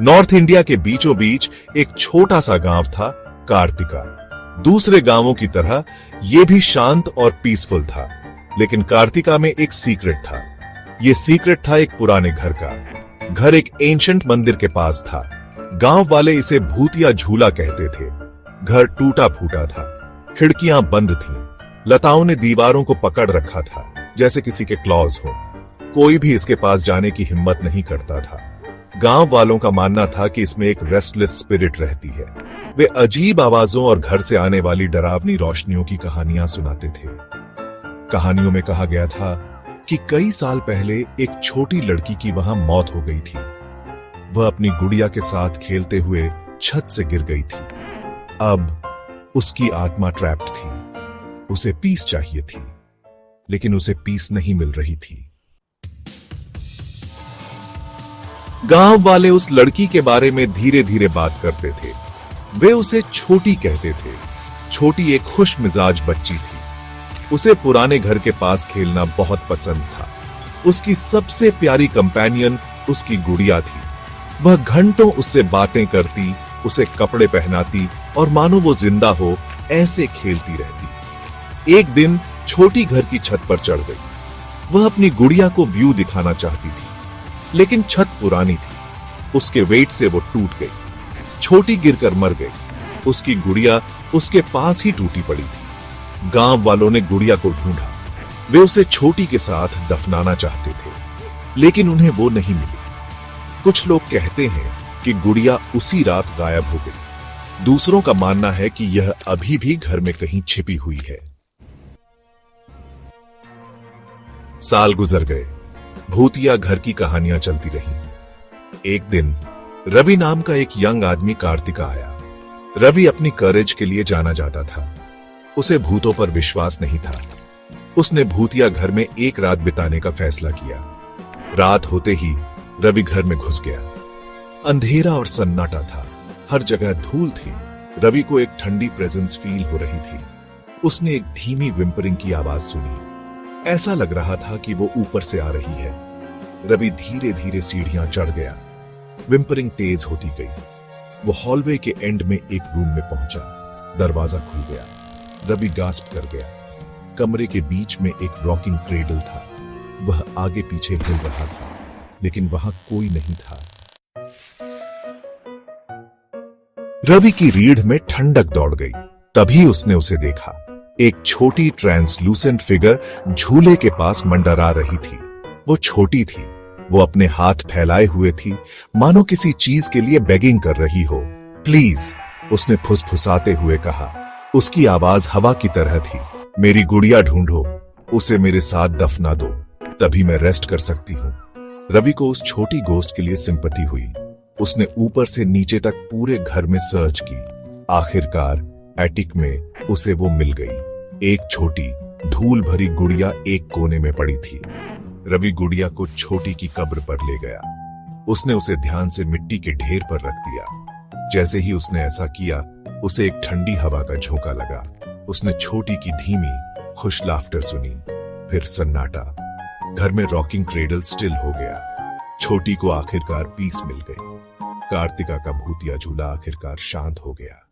North India के बीचों बीच एक छोटा सा गांव था, कार्तिका। दूसरे गांवों की तरह यह भी शांत और पीसफुल था, लेकिन कार्तिका में एक सीक्रेट था। यह सीक्रेट था एक पुराने घर का। घर एक एंशिएंट मंदिर के पास था। गांव वाले इसे भूतिया झूला कहते थे। घर टूटा फूटा था, खिड़कियां बंद थीं, लताओं ने दीवारों को पकड़ रखा था जैसे किसी के क्लॉज हो। कोई भी इसके पास जाने की हिम्मत नहीं करता था। गांव वालों का मानना था कि इसमें एक रेस्टलेस स्पिरिट रहती है। वे अजीब आवाजों और घर से आने वाली डरावनी रोशनियों की कहानियां सुनाते थे। कहानियों में कहा गया था कि कई साल पहले एक छोटी लड़की की वहां मौत हो गई थी। वह अपनी गुड़िया के साथ खेलते हुए छत से गिर गई थी। अब उसकी आत्मा ट्रैप्ड थी। उसे पीस चाहिए थी, लेकिन उसे पीस नहीं मिल रही थी। गांव वाले उस लड़की के बारे में धीरे धीरे बात करते थे। वे उसे छोटी कहते थे। छोटी एक खुश मिजाज बच्ची थी। उसे पुराने घर के पास खेलना बहुत पसंद था। उसकी सबसे प्यारी कंपेनियन उसकी गुड़िया थी। वह घंटों उससे बातें करती, उसे कपड़े पहनाती और मानो वो जिंदा हो ऐसे खेलती रहती। एक दिन छोटी घर की छत पर चढ़ गई। वह अपनी गुड़िया को व्यू दिखाना चाहती थी, लेकिन छत पुरानी थी। उसके वेट से वो टूट गई। छोटी गिरकर मर गई। उसकी गुड़िया उसके पास ही टूटी पड़ी थी। गांव वालों ने गुड़िया को ढूंढा। वे उसे छोटी के साथ दफनाना चाहते थे, लेकिन उन्हें वो नहीं मिली। कुछ लोग कहते हैं कि गुड़िया उसी रात गायब हो गई। दूसरों का मानना है कि यह अभी भी घर में कहीं छिपी हुई है। साल गुजर गए। भूतिया घर की कहानियां चलती रहीं। एक दिन रवि नाम का एक यंग आदमी कार्तिका आया। रवि अपनी करेज के लिए जाना जाता था। उसे भूतों पर विश्वास नहीं था। उसने भूतिया घर में एक रात बिताने का फैसला किया। रात होते ही रवि घर में घुस गया। अंधेरा और सन्नाटा था। हर जगह धूल थी। रवि को एक ठंडी प्रेजेंस फील हो रही थी। उसने एक धीमी विम्परिंग की आवाज सुनी। ऐसा लग रहा था कि वो ऊपर से आ रही है। रवि धीरे धीरे सीढ़ियां चढ़ गया। विम्परिंग तेज होती गई। वो हॉलवे के एंड में एक रूम में पहुंचा। दरवाजा खुल गया। रवि गास्प कर गया। कमरे के बीच में एक रॉकिंग क्रेडल था। वह आगे पीछे हिल रहा था, लेकिन वहां कोई नहीं था। रवि की रीढ़ में ठंडक दौड़ गई। तभी उसने उसे देखा। एक छोटी ट्रांसलूसेंट फिगर झूले के पास मंडरा रही थी। वो छोटी थी। वो अपने हाथ फैलाए हुए थी, मानो किसी चीज के लिए बेगिंग कर रही हो। प्लीज, उसने फुसफुसाते हुए कहा। उसकी आवाज हवा की तरह थी। मेरी गुड़िया ढूंढो, उसे मेरे साथ दफना दो, तभी मैं रेस्ट कर सकती हूँ। रवि को उस छोटी गोस्ट के लिए सिंपैथी हुई। उसने ऊपर से नीचे तक पूरे घर में सर्च की। आखिरकार एटिक में उसे वो मिल गई। एक छोटी धूल भरी गुड़िया एक कोने में पड़ी थी। रवि गुड़िया को छोटी की कब्र पर ले गया। उसने उसे ध्यान से मिट्टी के ढेर पर रख दिया। जैसे ही उसने ऐसा किया, उसे एक ठंडी हवा का झोंका लगा। उसने छोटी की धीमी खुश लाफ्टर सुनी। फिर सन्नाटा। घर में रॉकिंग क्रेडल स्टिल हो गया। छोटी को आखिरकार पीस मिल गई। कार्तिका का भूतिया झूला आखिरकार शांत हो गया।